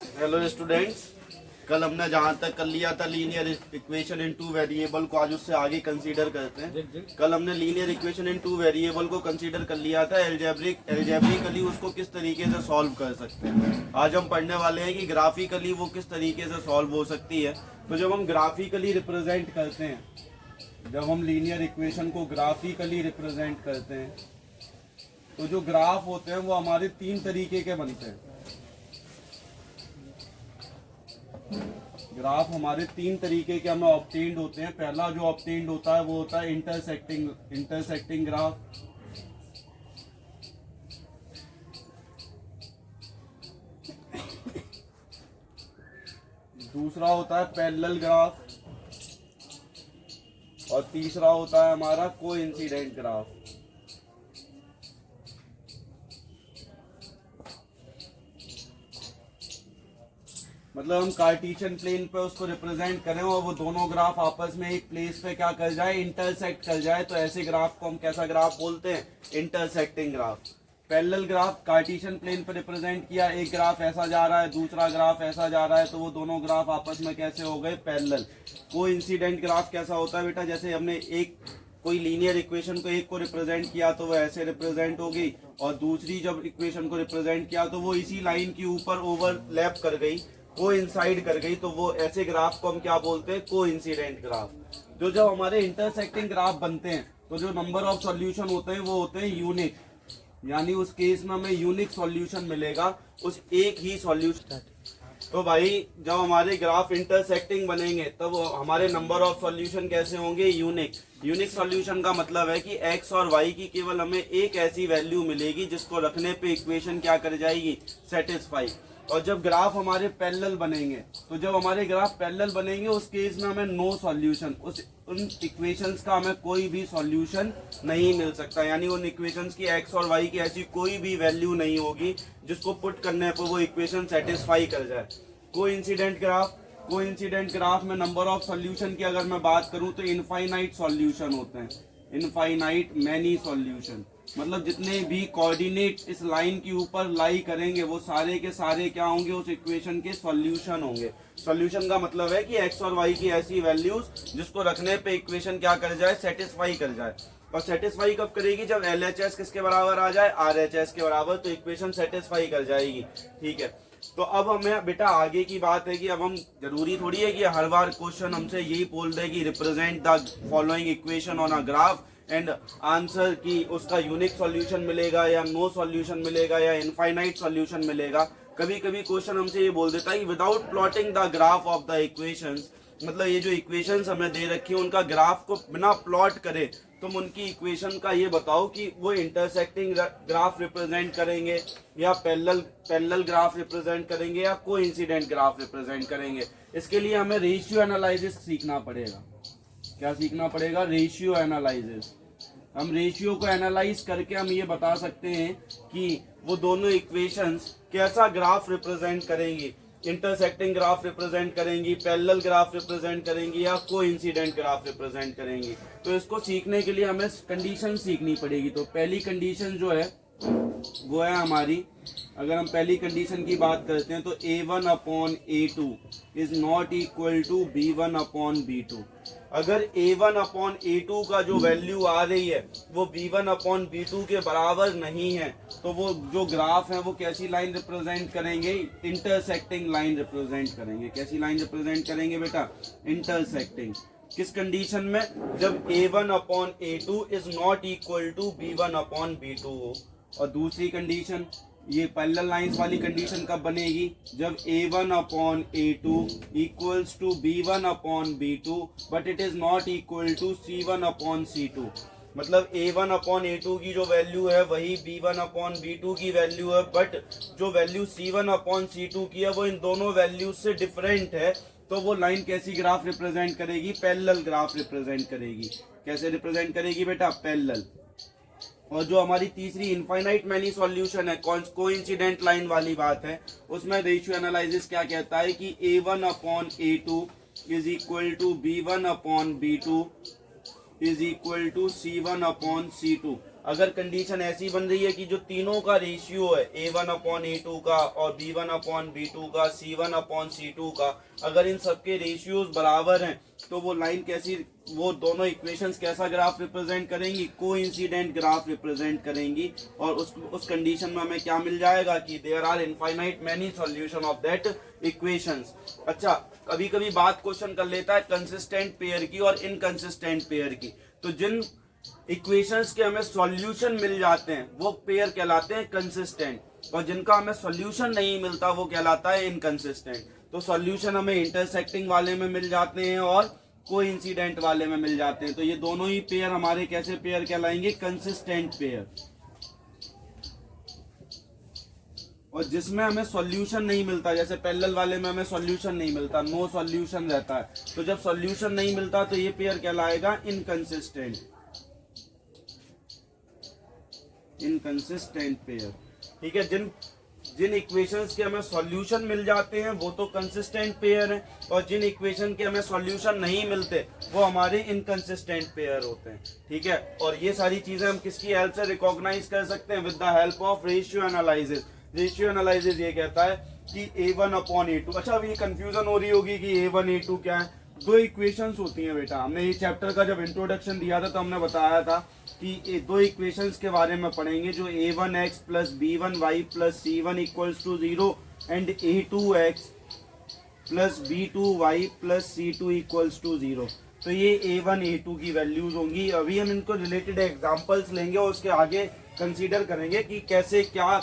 Hello students, कल हमने जहाँ तक कर लिया था linear equation in two variable को, आज उससे आगे कंसीडर करते हैं। कल हमने linear equation in two variable को कंसीडर कर लिया था। एल्जेब्रिकली उसको किस तरीके से सॉल्व कर सकते हैं। आज हम पढ़ने वाले हैं कि ग्राफिकली वो किस तरीके से सॉल्व हो सकती है। तो जब हम ग्राफिकली रिप्रेजेंट करते हैं, जब हम लीनियर इक्वेशन को ग्राफिकली रिप्रेजेंट करते हैं, तो जो ग्राफ होते हैं वो हमारे तीन तरीके के बनते हैं। ग्राफ हमारे तीन तरीके के हमें ऑब्टेन्ड होते हैं। पहला जो ऑब्टेन्ड होता है वो होता है इंटरसेक्टिंग ग्राफ। दूसरा होता है पैरेलल ग्राफ और तीसरा होता है हमारा कोइंसिडेंट ग्राफ। मतलब हम कार्टेशियन प्लेन पे उसको रिप्रेजेंट करें और वो दोनों ग्राफ आपस में एक प्लेस पे क्या कर जाए, इंटरसेक्ट कर जाए, तो ऐसे ग्राफ को हम कैसा ग्राफ बोलते हैं? Intersecting graph. Parallel graph cartesian plane पे रिप्रेजेंट किया, एक ग्राफ ऐसा जा रहा है, दूसरा ग्राफ ऐसा जा रहा है, तो वो दोनों ग्राफ आपस में कैसे हो गए? पैरेलल। कोइंसिडेंट ग्राफ कैसा होता है बेटा? जैसे हमने एक कोई लीनियर इक्वेशन को एक को रिप्रेजेंट किया तो वो ऐसे रिप्रेजेंट होगी, और दूसरी जब इक्वेशन को रिप्रेजेंट किया तो वो इसी लाइन के ऊपर ओवरलैप कर गई, कोइंसाइड कर गई, तो वो ऐसे ग्राफ को हम क्या बोलते हैं? Coincident graph. जो जब हमारे इंटरसेक्टिंग ग्राफ बनते हैं तो जो नंबर ऑफ सॉल्यूशन होते हैं वो होते हैं यूनिक, यानी उस केस में हमें यूनिक सॉल्यूशन मिलेगा, उस एक ही सॉल्यूशन। तो भाई जब हमारे ग्राफ इंटरसेक्टिंग बनेंगे तब हमारे नंबर ऑफ सॉल्यूशन कैसे होंगे? यूनिक। यूनिक सॉल्यूशन का मतलब है कि x और y की केवल हमें एक ऐसी वैल्यू मिलेगी जिसको रखने पे इक्वेशन क्या कर जाएगी? सेटिस्फाई। और जब ग्राफ हमारे पैरेलल बनेंगे, तो जब हमारे ग्राफ पैरेलल बनेंगे उस केस में हमें नो सॉल्यूशन, उन इक्वेशंस का हमें कोई भी सॉल्यूशन नहीं मिल सकता, यानी उन इक्वेशंस की x और y की ऐसी कोई भी वैल्यू नहीं होगी जिसको पुट करने पर वो इक्वेशन सेटिस्फाई कर जाए। कोइंसिडेंट ग्राफ में नंबर ऑफ सॉल्यूशन की अगर मैं बात करूं तो इनफाइनाइट सॉल्यूशन होते हैं, इनफाइनाइट मैनी सॉल्यूशन। मतलब जितने भी कोऑर्डिनेट इस लाइन के ऊपर लाई करेंगे वो सारे के सारे क्या होंगे? उस इक्वेशन के सॉल्यूशन होंगे। सॉल्यूशन का मतलब है कि x और y की ऐसी वैल्यूज जिसको रखने पे इक्वेशन क्या कर जाए? सेटिस्फाई कर जाए। और सेटिस्फाई कब करेगी? जब LHS किसके बराबर आ जाए? RHS के बराबर, तो इक्वेशन सेटिस्फाई कर जाएगी। ठीक है, तो अब हमें बेटा आगे की बात है कि अब हम, जरूरी थोड़ी है कि हर बार क्वेश्चन हमसे यही बोल दे कि represent the following equation on a graph and answer की उसका यूनिक सॉल्यूशन मिलेगा या नो सॉल्यूशन मिलेगा या इनफाइनाइट सॉल्यूशन मिलेगा। कभी कभी क्वेश्चन हमसे ये बोल देता है कि without plotting the graph of the equations, मतलब ये जो इक्वेशंस हमें दे रखी है उनका ग्राफ को बिना प्लॉट करे तुम उनकी इक्वेशन का ये बताओ कि वो इंटरसेक्टिंग ग्राफ रिप्रेजेंट करेंगे या पैरेलल ग्राफ रिप्रेजेंट करेंगे या कोइंसिडेंट ग्राफ रिप्रेजेंट करेंगे। इसके लिए हमें रेशियो एनालिसिस सीखना पड़ेगा। क्या सीखना पड़ेगा? Ratio analysis. हम रेशियो को एनालाइज करके हम ये बता सकते हैं कि वो दोनों इक्वेशंस कैसा ग्राफ रिप्रेजेंट करेंगी, इंटरसेक्टिंग ग्राफ रिप्रेजेंट करेंगी, पैरेलल ग्राफ रिप्रेजेंट करेंगी या कोइंसिडेंट ग्राफ रिप्रेजेंट करेंगी। तो इसको सीखने के लिए हमें कंडीशन सीखनी पड़ेगी। तो पहली कंडीशन जो है वो है हमारी, अगर हम पहली कंडीशन की बात करते हैं तो A1 upon A2 is not equal to B1 upon B2। अगर A1 अपॉन A2 का जो वैल्यू आ रही है वो B1 अपॉन B2 के बराबर नहीं है, तो वो जो ग्राफ है वो कैसी लाइन रिप्रेजेंट करेंगे? इंटरसेक्टिंग लाइन रिप्रेजेंट करेंगे। कैसी लाइन रिप्रेजेंट करेंगे बेटा? इंटरसेक्टिंग। किस कंडीशन में? जब A1 upon A2 is not equal to B1 upon B2 हो। और दूसरी कंडीशन, ये पैरेलल लाइंस वाली कंडीशन कब बनेगी? जब A1 upon A2 equals to B1 upon B2 but it is not equal to C1 upon C2। मतलब A1 upon A2 की जो वैल्यू है वही B1 अपॉन B2 की वैल्यू है, बट जो वैल्यू C1 अपॉन C2 की है वो इन दोनों वैल्यूज से डिफरेंट है। तो वो लाइन कैसी ग्राफ रिप्रेजेंट करेगी? पैरेलल ग्राफ रिप्रेजेंट करेगी। कैसे रिप्रेजेंट करेगी बेटा? पैरेलल। और जो हमारी तीसरी इनफाइनाइट मैनी सॉल्यूशन है, कोइंसिडेंट लाइन वाली बात है, उसमें रेशियो एनालिसिस क्या कहता है कि A1 upon A2 is equal to B1 upon B2 is equal to C1 upon C2। अगर कंडीशन ऐसी बन रही है कि जो तीनों का रेशियो है A1/A2 का और B1/B2 का, C1/C2 का, अगर इन सबके रेशियोज बराबर हैं तो वो लाइन कैसी, वो दोनों इक्वेशंस कैसा ग्राफ रिप्रेजेंट करेंगी, कोइंसिडेंट ग्राफ रिप्रेजेंट करेंगी। और उस कंडीशन में हमें क्या मिल जाएगा कि there are infinite many solution of that equations. अच्छा, कभी कभी बात क्वेश्चन कर लेता है कंसिस्टेंट पेयर की और इनकंसिस्टेंट पेयर की। तो जिन इक्वेशंस के हमें सॉल्यूशन मिल जाते हैं वो पेयर कहलाते हैं कंसिस्टेंट, और जिनका हमें सॉल्यूशन नहीं मिलता वो कहलाता है इनकंसिस्टेंट। तो सॉल्यूशन हमें इंटरसेक्टिंग वाले में मिल जाते हैं और कोइंसिडेंट वाले में मिल जाते हैं। तो ये दोनों ही पेयर हमारे कैसे पेयर कहलाएंगे, कंसिस्टेंट पेयर। और जिसमें हमें सॉल्यूशन नहीं मिलता, जैसे पैरेलल वाले में हमें सॉल्यूशन नहीं मिलता, नो सॉल्यूशन रहता है, तो जब सॉल्यूशन नहीं मिलता तो ये पेयर कहलाएगा इनकंसिस्टेंट, इनकंसिस्टेंट पेयर। ठीक है, जिन इक्वेशंस के हमें सॉल्यूशन मिल जाते हैं वो तो कंसिस्टेंट पेयर हैं, और जिन इक्वेशन के हमें सॉल्यूशन नहीं मिलते वो हमारे इनकंसिस्टेंट पेयर होते हैं। ठीक है, और ये सारी चीजें हम किसकी हेल्प से रिकॉग्नाइज कर सकते हैं, with the help of ratio analysis. Ratio analysis ये कहता है कि A1/A2। अच्छा, अभी कंफ्यूजन हो रही होगी कि A1 A2 क्या है। दो इक्वेशंस होती हैं बेटा, हमने ये चैप्टर का जब इंट्रोडक्शन दिया था तो हमने बताया था कि ये दो इक्वेशंस के बारे में पढ़ेंगे, जो A1x plus B1y plus C1 equals to 0 and A2x plus B2y plus C2 equals to 0। तो ये A1 A2 की वैल्यूज होंगी। अभी हम इनको रिलेटेड एग्जांपल्स लेंगे और उसके आगे कंसीडर करेंगे कि कैसे, क्या,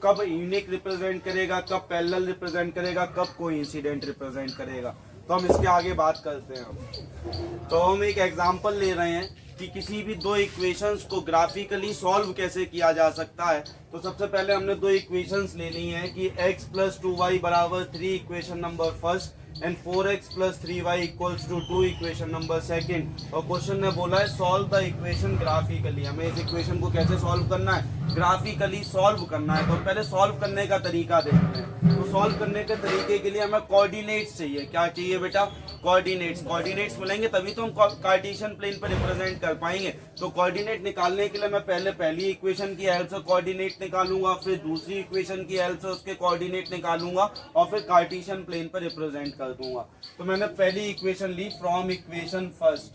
कब यूनिक रिप्रेजेंट करेगा, कब पैरेलल रिप्रेजेंट करेगा, कब कोइंसिडेंट रिप्रेजेंट करेगा। तो हम इसके आगे बात करते हैं। तो हम एक एग्जांपल ले रहे हैं कि किसी भी दो इक्वेशंस को ग्राफिकली सॉल्व कैसे किया जा सकता है। तो सबसे पहले हमने दो इक्वेशंस लेनी है कि x प्लस 2y बराबर 3 equation number first and 4x plus 3y equals to 2 equation number second. और क्वेश्चन ने बोला है सॉल्व द इक्वेशन ग्राफिकली। हमें इस इक्वेशन को कैसे सॉल्व करना है, ग्राफिकली सॉल्व करना है। तो पहले सॉल्व करने का तरीका देखते हैं। तो सॉल्व करने के तरीके के लिए हमें कोऑर्डिनेट्स चाहिए। क्या चाहिए बेटा, कोऑर्डिनेट्स। कोऑर्डिनेट्स मिलेंगे तभी तो हम कार्टेशियन प्लेन पर रिप्रेजेंट कर पाएंगे। तो कोऑर्डिनेट निकालने के लिए मैं पहले पहली इक्वेशन की हेल्प से कोऑर्डिनेट निकालूंगा, फिर दूसरी इक्वेशन की हेल्प से उसके कोऑर्डिनेट निकालूंगा और फिर कार्टेशियन प्लेन पर रिप्रेजेंट कर दूंगा। तो मैंने पहली इक्वेशन ली from equation first,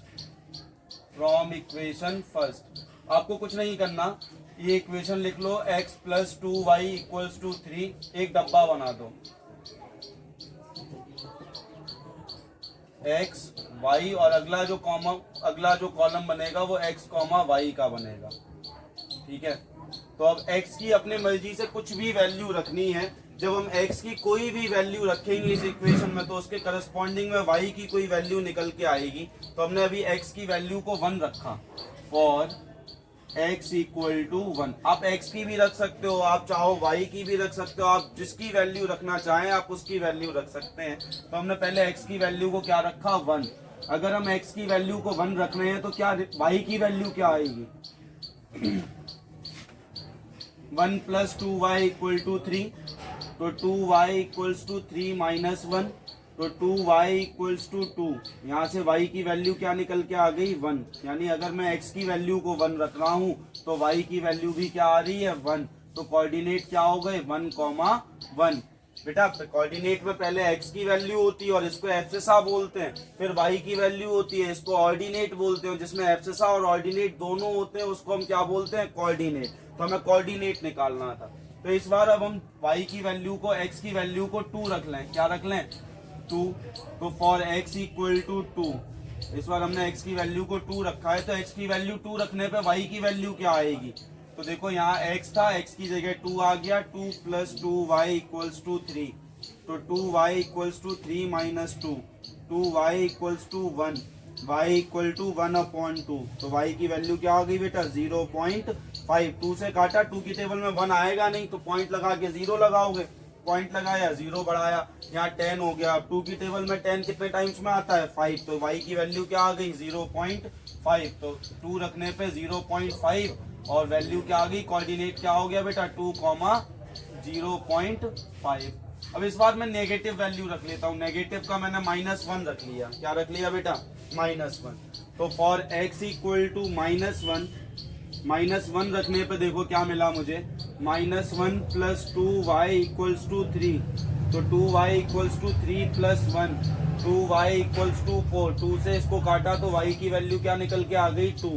from equation first. आपको कुछ नहीं करना, ये इक्वेशन लिख लो x plus 2y equals to 3, एक डब्बा बना दो x y, और अगला जो कॉलम बनेगा वो x कॉमा y का बनेगा। ठीक है, तो अब x की अपने मर्जी से कुछ भी वैल्यू रखनी है। जब हम x की कोई भी वैल्यू रखेंगे इस इक्वेशन में तो उसके करस्पॉन्डिंग में y की कोई वैल्यू निकल के आएगी। तो हमने अभी x की वैल्यू को 1 रखा, फॉर x इक्वल टू 1। आप x की भी रख सकते हो, आप चाहो y की भी रख सकते हो, आप जिसकी वैल्यू रखना चाहें आप उसकी वैल्यू रख सकते हैं। तो हमने पहले x की वैल्यू को क्या रखा, 1। अगर हम x की वैल्यू को 1 रख रहे हैं तो क्या y की वैल्यू क्या आएगी 1 प्लस 2y इक्वल टू 3। तो 2y इक्वल्स टू 3 माइनस 1, तो 2y इक्वल्स टू 2। यहाँ से y की वैल्यू क्या निकल के आ गई, 1। यानी अगर मैं x की वैल्यू को 1 रख रहा हूँ तो y की वैल्यू भी क्या आ रही है, 1। तो कोऑर्डिनेट क्या हो गए, 1,1। बेटा कोऑर्डिनेट में पहले x की वैल्यू होती है और इसको एब्सिसा बोलते हैं, फिर y की वैल्यू होती है, इसको ऑर्डिनेट बोलते हैं। जिसमें एब्सिसा और ऑर्डिनेट दोनों होते हैं उसको हम क्या बोलते हैं, कोऑर्डिनेट। तो हमें कोऑर्डिनेट निकालना था। तो इस बार अब हम y की वैल्यू को, x की वैल्यू को 2 रख लें। क्या रख लें, 2। तो फॉर x इक्वल टू 2, इस बार हमने x की वैल्यू को 2 रखा है। तो x की वैल्यू 2 रखने पे y की वैल्यू क्या आएगी, तो देखो यहाँ x था, x की जगह 2 आ गया, 2 प्लस 2y इक्वल्स टू 3। तो 2y equals to 3 minus 2, 2y equals to 1, y equal to 1/2। तो y की वैल्यू क्या हो गई बेटा, 0.5। 2 से काटा, 2 की टेबल में 1 आएगा नहीं तो पॉइंट लगा के 0 लगाओगे, पॉइंट लगाया 0 बढ़ाया, यहाँ 10 हो गया। अब 2 की टेबल में 10 कितने टाइम्स में आता है, 5। तो y की वैल्यू क्या आ गई, 0.5। तो 2 रखने पे 0.5 और वैल्यू क्या आ गई, कोऑर्डिनेट क्या हो गया बेटा, 2,0.5। अब इस बार मैं नेगेटिव वैल्यू रख लेता हूँ। नेगेटिव का मैंने -1 रख लिया। क्या रख लिया बेटा, -1। तो फॉर x इक्वल टू -1, -1 रखने पे देखो क्या मिला मुझे, -1 + 2y = 3, तो 2y = 3 + 1, 2y = 4, 2 से इसको काटा तो y की वैल्यू क्या निकल के आ गई 2,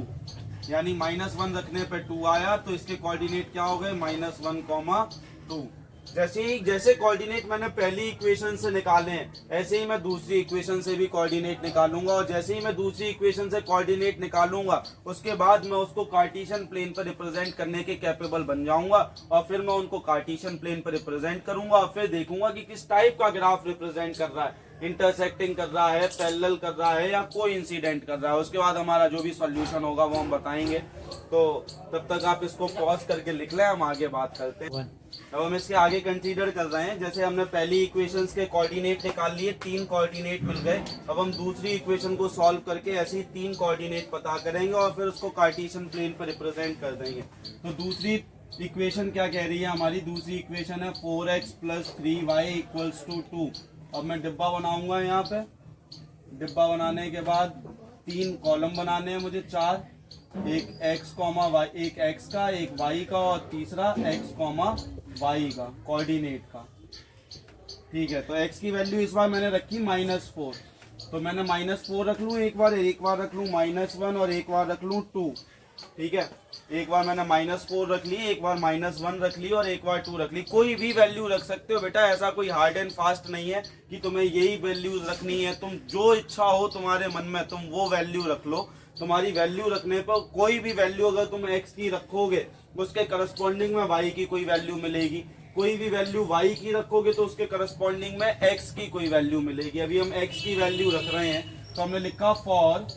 यानी -1 रखने पे 2 आया, तो इसके कोऑर्डिनेट क्या हो गए -1, 2। जैसे कोऑर्डिनेट मैंने पहली इक्वेशन से निकाले हैं, ऐसे ही मैं दूसरी इक्वेशन से भी कोऑर्डिनेट निकालूंगा, और जैसे ही मैं दूसरी इक्वेशन से कोऑर्डिनेट निकालूंगा उसके बाद मैं उसको कार्टेशियन प्लेन पर रिप्रेजेंट करने के कैपेबल बन जाऊंगा, और फिर मैं उनको कार्टेशियन प्लेन पर रिप्रेजेंट करूंगा, और फिर देखूंगा कि किस टाइप का ग्राफ रिप्रेजेंट कर रहा है, इंटरसेक्टिंग कर रहा है, पैरेलल कर रहा है, या कोई इंसिडेंट कर रहा है। उसके बाद हमारा जो भी सॉल्यूशन होगा वो हम बताएंगे। तो तब तक आप इसको पॉज करके लिख लें, हम आगे बात करते हैं। अब हम इसके आगे कंसीडर कर रहे हैं, जैसे हमने पहली इक्वेशंस के कोऑर्डिनेट निकाल लिए, 3 कोऑर्डिनेट मिल गए। अब हम दूसरी इक्वेशन को सॉल्व करके ऐसे ही 3 कोऑर्डिनेट पता करेंगे और फिर उसको कार्टेशियन प्लेन पर रिप्रेजेंट कर देंगे। तो दूसरी इक्वेशन क्या कह रही है हमारी, दूसरी इक्वेशन है 4x + 3y = 2। अब मैं डिब्बा बनाऊंगा, यहाँ पे डिब्बा बनाने के बाद 3 कॉलम बनाने हैं मुझे, 4, एक x, y, एक x का, एक y का, और तीसरा x, y का कोऑर्डिनेट का। ठीक है, तो x की वैल्यू इस बार मैंने रखी -4, तो मैंने -4 रख लूँ एक बार रख लूँ -1 और एक बार रख लूँ 2। ठीक है, एक बार मैंने -4 रख ली, एक बार -1 रख ली और एक बार 2 रख ली। कोई भी वैल्यू रख सकते हो बेटा, ऐसा कोई हार्ड एंड फास्ट नहीं है कि तुम्हें यही वैल्यूज रखनी है। तुम जो इच्छा हो तुम्हारे मन में तुम वो वैल्यू रख लो। तुम्हारी वैल्यू रखने पर कोई भी वैल्यू अगर तुम x की रखोगे उसके करस्पॉन्डिंग में y की कोई वैल्यू मिलेगी, कोई भी वैल्यू y की रखोगे तो उसके करस्पॉन्डिंग में x की कोई वैल्यू मिलेगी। अभी हम x की वैल्यू रख रहे हैं, तो हमने लिखा फॉर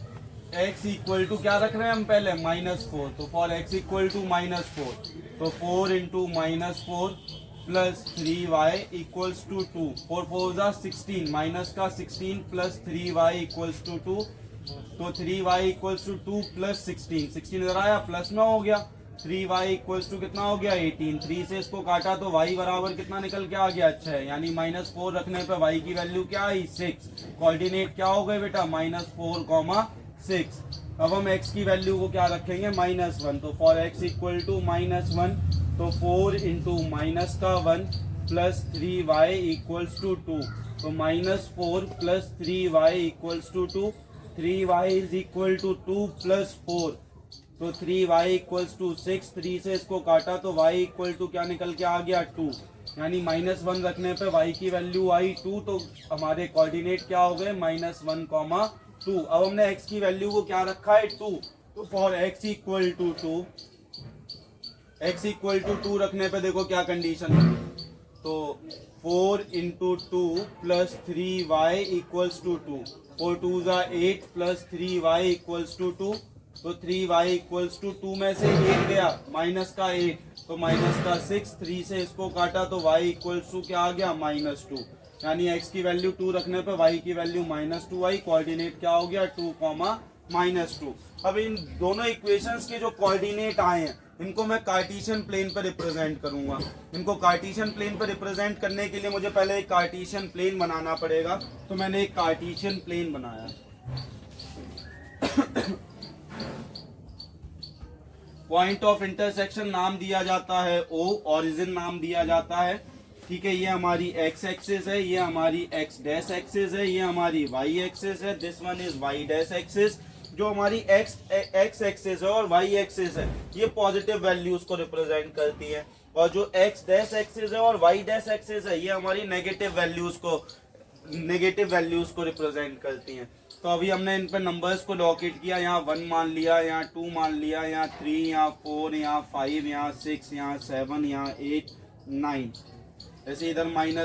x इक्वल टू, क्या रख रहे हैं हम पहले -4, तो फॉर x इक्वल टू -4, तो 4 × -4 + 3y = 2, 4 4 16, माइनस का 16 + 3y = 2, तो 3y = 2 + 16, 16 इधर आया प्लस में हो गया, 3y = कितना हो गया 18, 3 से इसको काटा तो y बराबर कितना निकल के आ गया 6, यानी -4 रखने पे y की वैल्यू क्या आई 6। कोऑर्डिनेट क्या हो गए बेटा -4, 6। अब हम x की वैल्यू को क्या रखेंगे -1, तो फॉर x इक्वल टू -1, तो 4 × -1 + 3y = 2, तो -4 + 3y = 2, 3y = 2 + 4, तो 3y = 6, 3 से इसको काटा तो y इक्वल क्या निकल के आ गया 2, यानी -1 रखने पे y की वैल्यू आई 2, तो हमारे कोऑर्डिनेट क्या हो गए -1, 2। अब हमने x की वैल्यू को क्या रखा है 2, तो फॉर x इक्वल टू 2 रखने पे देखो क्या कंडीशन है, तो 4 × 2 + 3y = 2, 4 2 8 + 3y = 2, तो 3y = 2 में से 8 गया, माइनस का 8, तो -6, 3 से इसको काटा तो y = क्या आ गया -2, यानी x की वैल्यू 2 रखने पे y की वैल्यू -2 आई। कोऑर्डिनेट क्या हो गया 2, -2। अब इन दोनों इक्वेशंस के जो कोऑर्डिनेट आए हैं इनको मैं कार्टेशियन प्लेन पर रिप्रेजेंट करूंगा। इनको कार्टेशियन प्लेन पर रिप्रेजेंट करने के लिए मुझे पहले एक कार्टेशियन प्लेन बनाना पड़ेगा, तो मैंने एक कार्टेशियन प्लेन बनाया। पॉइंट ऑफ इंटरसेक्शन नाम दिया जाता है O, ओरिजिन नाम दिया जाता है। ठीक है, ये हमारी x एक्सिस है, ये हमारी x डैश एक्सिस है, ये हमारी y एक्सिस है, this one is y dash axis. जो हमारी x एक्सिस है और y एक्सिस है ये पॉजिटिव वैल्यूज को रिप्रेजेंट करती है, और जो x डैश एक्सिस है और y डैश एक्सिस है ये हमारी नेगेटिव वैल्यूज को रिप्रेजेंट करती हैं। तो अभी हमने इन पर नंबर्स को लोकेट किया, यहाँ 1 मान लिया, यहाँ 2 मान लिया, यहाँ 3, यहाँ 4, यहाँ 5, यहाँ 6, यहाँ 7, यहाँ 8, 9। ऐसे इधर -1,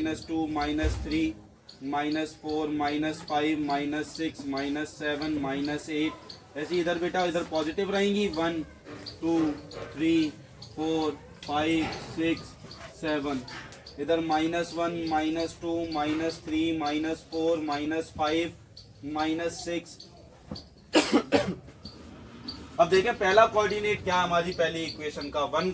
-2, -3, -4, -5, -6, -7, -8। ऐसे इधर बेटा इधर पॉजिटिव रहेंगी 1 2 3 4 5 6 7, इधर -1 -2 -3 -4 -5 -6। अब देखें पहला कोऑर्डिनेट क्या है हमारी पहली इक्वेशन का 1,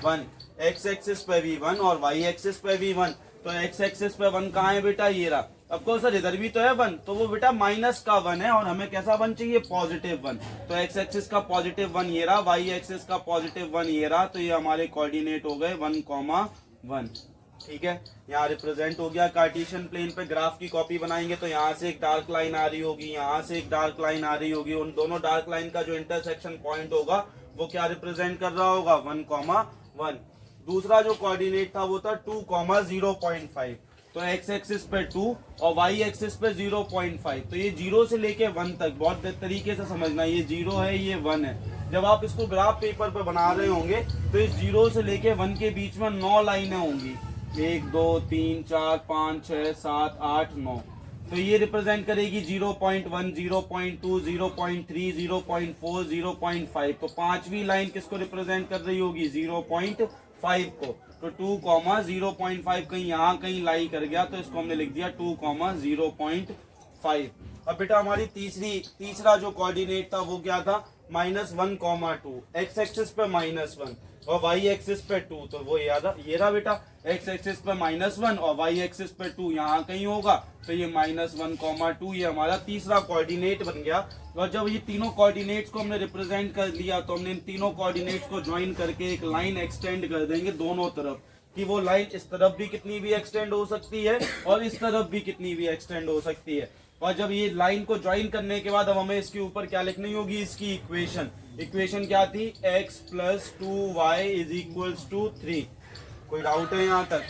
1, x एक्सिस पे भी 1 और y एक्सिस पे भी 1। तो x एक्सिस पे 1 कहाँ है बेटा, ये रहा। अब कौन सर इधर भी तो है 1, तो वो बेटा माइनस का 1 है और हमें कैसा 1 चाहिए, पॉजिटिव 1। तो एक्स एक्सिस का पॉजिटिव 1 ये रहा, वाई एक्सिस का पॉजिटिव 1 ये रहा, तो ये हमारे कोऑर्डिनेट हो गए 1,1। ठीक है, यहाँ रिप्रेजेंट हो गया। कार्टेशियन प्लेन पे ग्राफ की कॉपी बनाएंगे तो यहाँ से एक डार्क लाइन आ रही होगी, यहाँ से एक डार्क लाइन आ रही होगी, उन दोनों डार्क लाइन का जो इंटरसेक्शन पॉइंट होगा वो क्या रिप्रेजेंट कर रहा होगा, 1,1। दूसरा जो कोऑर्डिनेट था वो था 2,0.5, तो एक्स एक्सिस पे 2 और वाई एक्सिस पे 0.5। तो ये 0 से लेके 1 तक बहुत तरीके से समझना, ये 0 है ये 1 है। जब आप इसको ग्राफ पेपर पे बना रहे होंगे तो इस 0 से लेके 1 के बीच में 9 लाइनें होंगी, 1 2 3 4 5 6 7 8 9। तो ये रिप्रेजेंट करेगी 0.1 0.2 0.3 0.4 0.5 को। पांचवी लाइन किसको रिप्रेजेंट कर रही होगी, 0.5 को। तो 2,0.5 कहीं यहाँ कहीं लाई कर गया तो इसको हमने लिख दिया 2,0.5। अब बेटा हमारी तीसरा जो कोऑर्डिनेट था वो क्या था, -1,2। एक्स एक्सिस पे -1 और वाई एक्सिस पे 2, तो वो ये रहा बेटा, एक्स एक्सिस पे -1 और वाई एक्सिस पे 2 यहाँ कहीं होगा, तो ये -1,2 ये हमारा तीसरा कोऑर्डिनेट बन गया। और जब ये तीनों कोऑर्डिनेट्स को हमने रिप्रेजेंट कर लिया तो हमने इन तीनों कोऑर्डिनेट्स को ज्वाइन करके एक लाइन एक्सटेंड कर देंगे दोनों तरफ, कि वो लाइन इस तरफ भी कितनी भी एक्सटेंड हो सकती है और इस तरफ भी कितनी भी एक्सटेंड हो सकती है। और जब ये लाइन को ज्वाइन करने के बाद अब हमें इसके ऊपर क्या लिखनी होगी, इसकी इक्वेशन क्या थी, x + 2y = 3। कोई डाउट है यहाँ तक?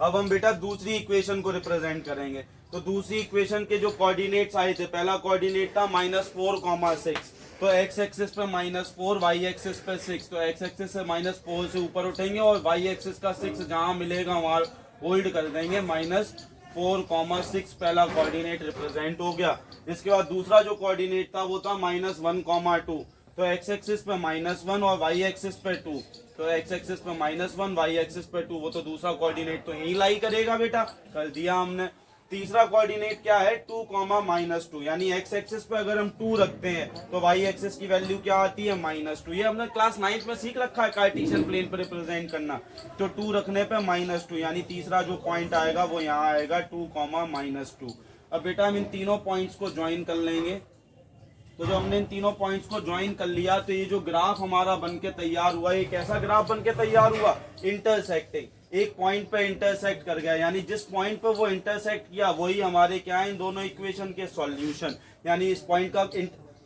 अब हम बेटा दूसरी इक्वेशन को रिप्रेजेंट करेंगे। तो दूसरी इक्वेशन के जो कोऑर्डिनेट्स आए थे, पहला कोऑर्डिनेट था -4,6, तो x एक्सिस पे -4, y एक्सिस पे 6, तो x एक्सिस से -4 से ऊपर उठेंगे और y एक्सिस का 6 जहां मिलेगा वहां होल्ड कर देंगे, -4,6 पहला कोऑर्डिनेट रिप्रेजेंट हो गया। इसके बाद दूसरा जो कोऑर्डिनेट था वो था -1,2, तो x एक्सिस पे -1 और y एक्सिस पे 2, तो x एक्सिस पे -1 y एक्सिस पे 2, वो तो दूसरा कोऑर्डिनेट तो यही लाई करेगा बेटा, कर दिया हमने। तीसरा कोऑर्डिनेट क्या है, 2,-2, यानी x एक्सिस पे अगर हम 2 रखते हैं तो y एक्सिस की वैल्यू क्या आती है, -2। ये हमने क्लास 9 में सीख रखा है कार्टेशियन प्लेन पर रिप्रेजेंट करना। तो 2 रखने पे -2, यानी तीसरा जो पॉइंट आएगा वो यहाँ आएगा 2,-2। अब बेटा हम इन तीनों पॉइंट्स को ज्वाइन कर लेंगे। तो जब हमने इन तीनों पॉइंट्स को ज्वाइन कर लिया तो ये जो ग्राफ हमारा बनके तैयार हुआ, ये कैसा ग्राफ बनके तैयार हुआ, इंटरसेक्टिंग, एक पॉइंट पे इंटरसेक्ट कर गया, यानी जिस पॉइंट पे वो इंटरसेक्ट किया वही हमारे क्या है, इन दोनों इक्वेशन के सॉल्यूशन। यानी इस पॉइंट का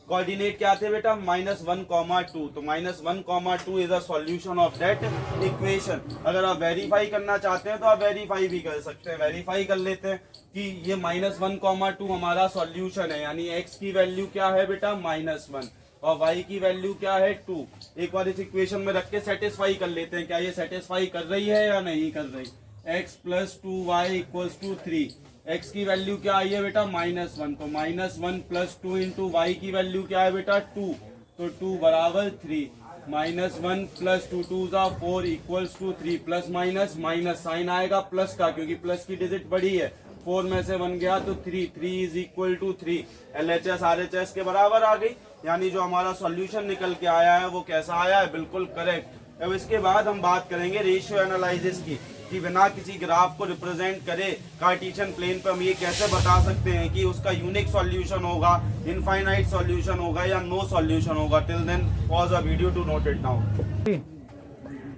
कोऑर्डिनेट क्या थे बेटा, -1,2, तो -1,2 is a solution of that equation. अगर आप वेरीफाई करना चाहते हैं तो आप वेरीफाई भी कर सकते हैं, वेरीफाई कर लेते हैं कि ये -1,2 हमारा सॉल्यूशन है, यानी x की वैल्यू क्या है बेटा, -1 और y की वैल्यू क्या है, 2। एक बार इस इक्वेशन में रख के सेटिस्फाई कर लेते हैं, क्या ये सेटिस्फाई कर रही है या नहीं कर रही। x + 2y = 3, x की वैल्यू क्या आई है बेटा, -1, तो -1 + 2 × y की वैल्यू क्या है बेटा, 2, तो 2 = 3, -1 + 2 2 = 4 = 3, प्लस माइनस साइन आएगा प्लस का, क्योंकि प्लस की डिजिट बड़ी है, 4 में से 1 गया तो 3 = 3, LHS RHS के बराबर आ गई, यानी जो हमारा सॉल्यूशन निकल के आया है वो कैसा आया है, बिल्कुल करेक्ट। अब इसके बाद हम बात करेंगे रेशियो एनालिसिस की, कि बिना किसी ग्राफ को रिप्रेजेंट करे कार्टेशियन प्लेन पर हम ये कैसे बता सकते हैं कि उसका यूनिक सॉल्यूशन होगा, इनफाइनाइट सॉल्यूशन होगा या नो सॉल्यूशन होगा। Till then pause a video to note it down.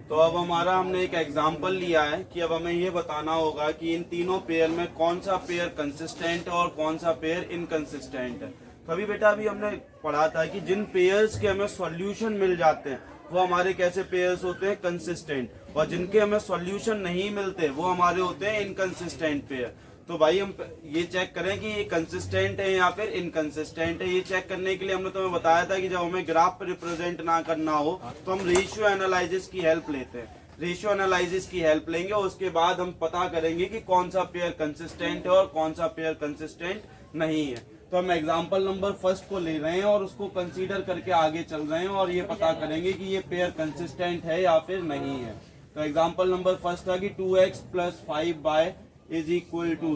तो अब हमने एक एग्जांपल लिया है कि अब हमें ये बताना होगा कि इन तीनों पेयर में कौन सा पेयर कंसिस्टेंट है और कौन सा पेयर इनकंसिस्टेंट है। तो अभी बेटा अभी हमने पढ़ा था कि जिन पेयर्स के हमें सॉल्यूशन मिल जाते हैं वो हमारे कैसे पेयर्स होते हैं, कंसिस्टेंट, और जिनके हमें सॉल्यूशन नहीं मिलते वो हमारे होते हैं इनकंसिस्टेंट पेयर। तो भाई हम ये चेक करें कि ये कंसिस्टेंट है या फिर इनकंसिस्टेंट है। ये चेक करने के लिए हमने तुम्हें बताया था कि जब हमें ग्राफ पर रिप्रेजेंट ना करना हो तो हम रेशियो एनालिसिस की हेल्प लेते हैं। रेशियो एनालिसिस की हेल्प लेंगे और उसके बाद हम पता करेंगे कि कौन सा पेयर कंसिस्टेंट है और कौन सा पेयर कंसिस्टेंट नहीं है। तो हम एग्जाम्पल नंबर 1 को ले रहे हैं और उसको कंसीडर करके आगे चल रहे हैं और ये पता करेंगे कि ये पेयर कंसिस्टेंट है या फिर नहीं है। तो एग्जाम्पल नंबर 1 था कि 2x + 5y =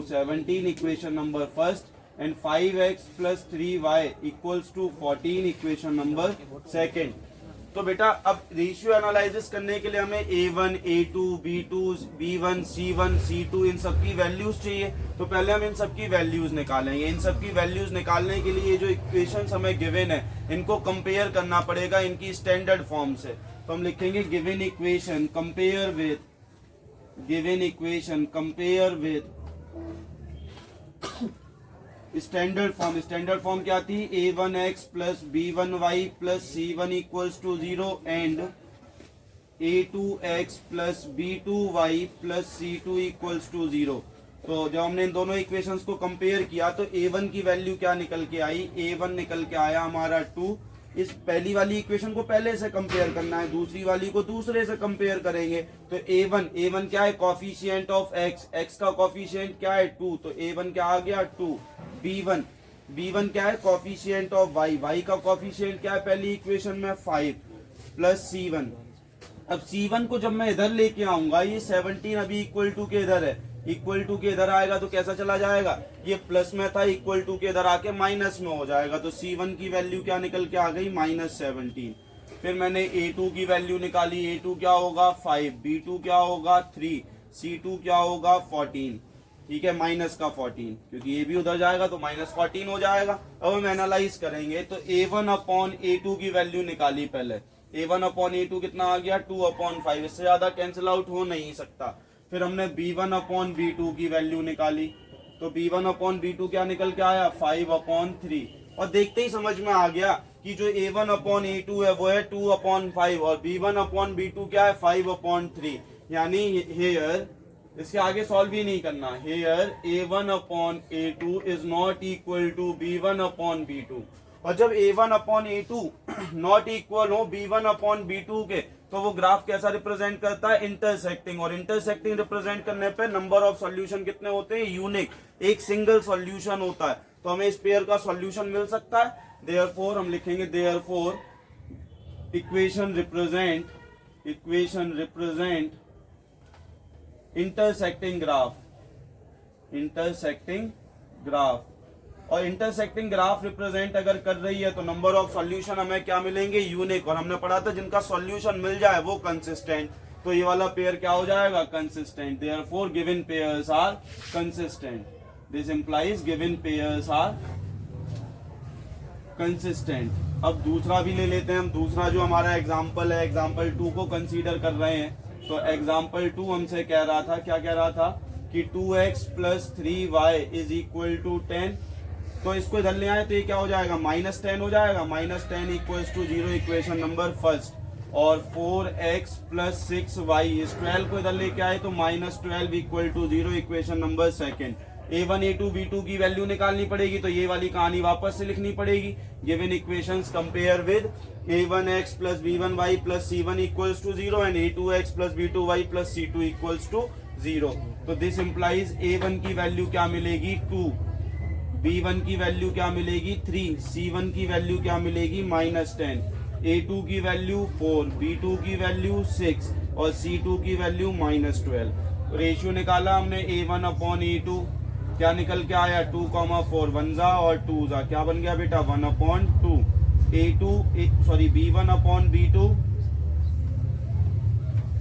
17, equation number 1, and 5x + 3y = 14, equation number 2। तो बेटा अब रेशियो एनालिसिस करने के लिए हमें A1, A2, B2, B1, C1, C2 इन सब की वैल्यूज चाहिए। तो पहले हम इन सब की वैल्यूज निकालेंगे। इन सब की वैल्यूज निकालने के लिए जो इक्वेशंस हमें गिवन है इनको कंपेयर करना पड़ेगा इनकी स्टैंडर्ड फॉर्म से। तो हम लिखेंगे given equation compare with standard form क्या थी? a1x plus b1y plus c1 equals to 0 and a2x plus b2y plus c2 equals to 0। तो जब हमने इन दोनों इक्वेशंस को कंपेयर किया तो a1 की वैल्यू क्या निकल के आई? a1 निकल के आया हमारा 2। इस पहली वाली इक्वेशन को पहले से कंपेयर करना है, दूसरी वाली को दूसरे से कंपेयर करेंगे। तो a1 क्या है? कॉफिशिएंट ऑफ x, x का कॉफिशिएंट क्या है? 2, तो a1 क्या आ गया? 2। b1 क्या है? कॉफिशिएंट ऑफ y, y का कॉफिशिएंट क्या है पहली इक्वेशन में? 5 प्लस c1। अब c1 को जब मैं इधर लेके आऊंगा, ये 17 अभी इक्वल टू के इधर है, इक्वल टू के इधर आएगा तो कैसा चला जाएगा? ये प्लस में था, इक्वल टू के इधर आके माइनस में हो जाएगा। तो c1 की वैल्यू क्या निकल के आ गई? -17। फिर मैंने a2 की वैल्यू निकाली, a2 क्या होगा? 5, b2 क्या होगा? 3, c2 क्या होगा? 14। ठीक है, माइनस का 14, क्योंकि ये भी उधर जाएगा तो -14 हो जाएगा। अब हम एनालाइज करेंगे तो a1 अपॉन a2 की वैल्यू निकाली पहले। a1 अपॉन a2 कितना आ गया? 2/5, इससे ज्यादा कैंसिल आउट हो नहीं सकता। फिर हमने b1 अपॉन b2 की वैल्यू निकाली, तो b1 अपॉन b2 क्या निकल के आया? 5/3। और देखते ही समझ में आ गया कि जो a1 अपॉन a2 है वो है 2/5 और b1 अपॉन b2 क्या है? 5/3। यानी हेयर इसके आगे सॉल्व भी नहीं करना। Here a1 upon a2 is not equal to b1 upon b2। और जब a1 upon a2 not equal हो b1 अपॉन b2 के, तो वो ग्राफ कैसा रिप्रेजेंट करता है? इंटरसेक्टिंग। और इंटरसेक्टिंग रिप्रेजेंट करने पे नंबर ऑफ सॉल्यूशन कितने होते हैं? यूनिक, एक सिंगल सॉल्यूशन होता है। तो हमें इस पेयर का सॉल्यूशन मिल सकता है। देयरफॉर हम लिखेंगे therefore equation represent intersecting graph. और इंटरसेक्टिंग ग्राफ रिप्रेजेंट अगर कर रही है तो नंबर ऑफ सॉल्यूशन हमें क्या मिलेंगे? यूनिक। और हमने पढ़ा था जिनका सॉल्यूशन मिल जाए वो कंसिस्टेंट। तो ये वाला पेयर क्या हो जाएगा? Consistent. Therefore given pairs are consistent. This implies given pairs are consistent. अब दूसरा भी ले लेते हैं हम। दूसरा जो हमारा एग्जाम्पल है, एग्जाम्पल 2 को कंसीडर कर रहे हैं। तो एग्जाम्पल 2 हमसे कह रहा था, क्या कह रहा था? कि 2x plus 3y is equal to 10। तो इसको इधर ले आए तो ये क्या हो जाएगा? -10 हो जाएगा। -10 equals to 0 equation number first. और 4x प्लस 6y इस 12 को इधर लेके आए तो -12 equal to 0 equation number second. a1 a2 b2 की वैल्यू निकालनी पड़ेगी, तो ये वाली कहानी वापस से लिखनी पड़ेगी। Given equations compare with a1x plus b1y plus c1 equals to 0 and a2x plus b2y plus c2 equals to 0। तो दिस इंप्लाइज a1 की वैल्यू क्या मिलेगी? 2, b1 की वैल्यू क्या मिलेगी? 3, c1 की वैल्यू क्या मिलेगी? -10, a2 की वैल्यू 4, b2 की वैल्यू 6 और c2 की वैल्यू -12। रेशियो निकाला हमने a1 अपॉन a2, क्या निकल के आया? 2,4, 1 जा और 2 जा, क्या बन गया बेटा? 1/2। b1 अपॉन b2,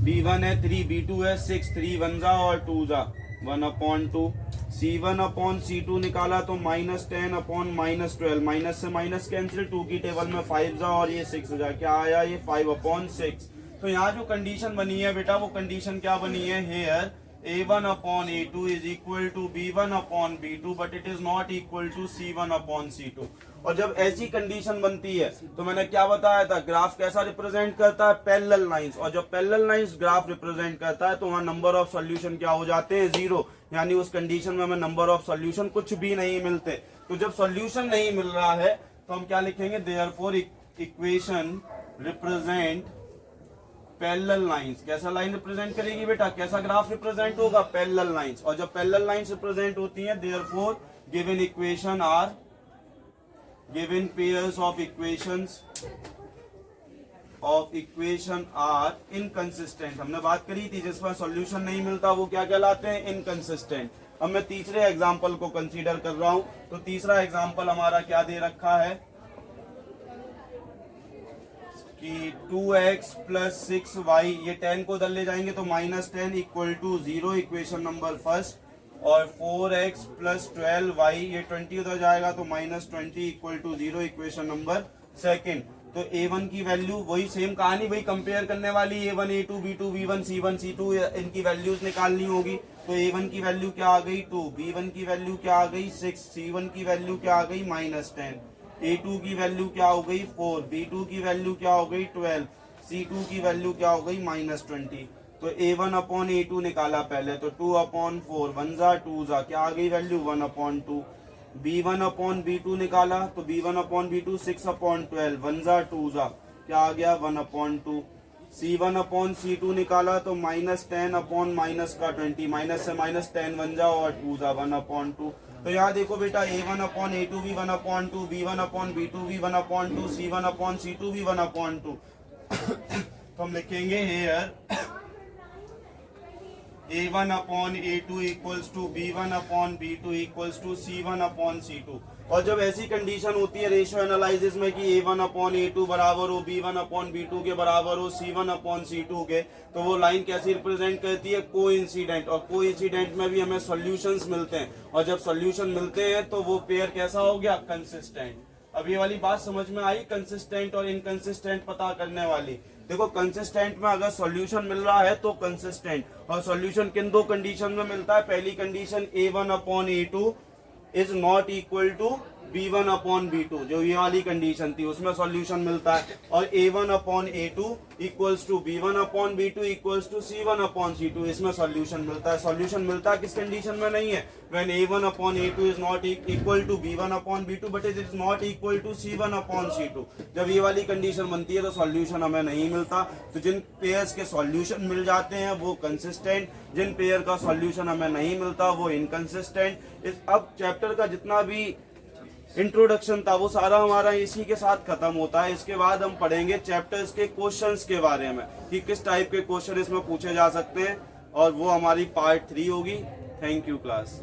b1 है 3, b2 है 6, 3 1 जा और 2 जा, 1/2। c1 अपॉन c2 निकाला तो -10 अपॉन -12, माइनस से माइनस कैंसिल, 2 की टेबल में 5 जा और ये 6 जा, क्या आया? ये 5/6। तो यहाँ जो कंडीशन बनी है बेटा, वो कंडीशन क्या बनी है? Here a1 upon a2 is equal to b1 upon b2 but it is not equal to c1 upon c2। और जब ऐसी कंडीशन बनती है तो मैंने क्या बताया था? ग्राफ कैसा रिप्रेजेंट करता है? Parallel lines. और जब पैरेलल लाइंस ग्राफ रिप्रेजेंट करता है तो वहां नंबर ऑफ सॉल्यूशन क्या हो जाते हैं? 0। यानी उस कंडीशन में हमें नंबर ऑफ सॉल्यूशन कुछ भी नहीं मिलते। तो जब सॉल्यूशन नहीं मिल रहा है तो हम क्या लिखेंगे? Therefore equation represent parallel lines. कैसा लाइन रिप्रेजेंट करेगी बेटा? कैसा ग्राफ रिप्रेजेंट होगा? Parallel lines. और जब पैरेलल लाइंस रिप्रेजेंट होती हैं, therefore given equation are, given pairs of equation are inconsistent. हमने बात करी थी जिसमें सॉल्यूशन नहीं मिलता वो क्या कहलाते हैं? इनकंसिस्टेंट। अब मैं तीसरे एग्जांपल को कंसीडर कर रहा हूं। तो तीसरा एग्जांपल हमारा क्या दे रखा है? कि 2x प्लस 6y, ये 10 को उधर ले जाएंगे तो -10 equal to 0, equation number first. और 4x प्लस 12y, ये 20 उधर जाएगा तो -20 equal to 0, equation number second. तो a1 की वैल्यू वही सेम कहानी, वही कंपेयर करने वाली, a1 a2 b2 b1 c1 c2, इनकी वैल्यूज निकालनी होगी। तो a1 की वैल्यू क्या आ गई 2, b1 की वैल्यू क्या आ गई 6, c1 की वैल्यू क्या आ गई -10, a2 की वैल्यू क्या हो गई 4, b2 की वैल्यू क्या हो गई 12, c2 की वैल्यू क्या हो गई -20। तो a1 अपॉन a2 निकाला पहले, तो 2 अपॉन 4, 1 जा 2 जा, क्या आ गई value 1 upon 2। b1 upon b2 निकाला, तो b1 अपॉन b2 6 अपॉन 12, 1 जा 2 जा, क्या आ गया 1 अपॉन 2। c1 अपॉन c2 निकाला, तो -10 अपॉन माइनस का 20, माइनस से -10 1 जा और 2 जा, 1 अपॉन 2। तो यहाँ देखो बेटा a1 अपॉन a2 भी 1 अपॉन 2, b1 अपॉन b2 भी 1 अपॉन 2, c1 अपॉन c2 भी 1 अपॉन 2। तो हम लिखेंगे here a1 upon a2 equals to b1 upon b2 equals to c1 upon c2। और जब ऐसी कंडीशन होती है रेशियो एनालिसिस में कि a1 अपॉन a2 बराबर हो b1 अपॉन b2 के बराबर हो c1 अपॉन c2 के, तो वो लाइन कैसी रिप्रेजेंट करती है कोइंसिडेंट। और कोइंसिडेंट में भी हमें सॉल्यूशंस मिलते हैं, और जब सॉल्यूशन मिलते हैं तो वो पेयर कैसा हो गया कंसिस्टेंट। अब ये वाली बात समझ में आई, कंसिस्टेंट और इनकंसिस्टेंट पता करने वाली। देखो कंसिस्टेंट में अगर सॉल्यूशन मिल रहा है तो कंसिस्टेंट, और सॉल्यूशन किन दो कंडीशन में मिलता है। पहली condition a1 upon a2 is not equal to b1 upon b2, जो ये वाली कंडीशन थी उसमें सॉल्यूशन मिलता है। और a1 upon a2 equals to b1 upon b2 equals to c1 upon c2, इसमें सॉल्यूशन मिलता है। सॉल्यूशन मिलता है किस कंडीशन में नहीं है, when a1 upon a2 is not equal to b1 upon b2 but it is not equal to c1 upon c2। जब ये वाली कंडीशन बनती है तो सॉल्यूशन हमें नहीं मिलता। तो जिन पेयर्स के सॉल्यूशन मिल जाते हैं वो कंसिस्टेंट, जिन पेयर का सॉल्यूशन हमें नहीं मिलता वो इनकंसिस्टेंट। इस अब चैप्टर का जितना भी इंट्रोडक्शन था वो सारा हमारा इसी के साथ खत्म होता है। इसके बाद हम पढ़ेंगे चैप्टर्स के क्वेश्चंस के बारे में कि किस टाइप के क्वेश्चन इसमें पूछे जा सकते हैं, और वो हमारी पार्ट 3 होगी। Thank you class.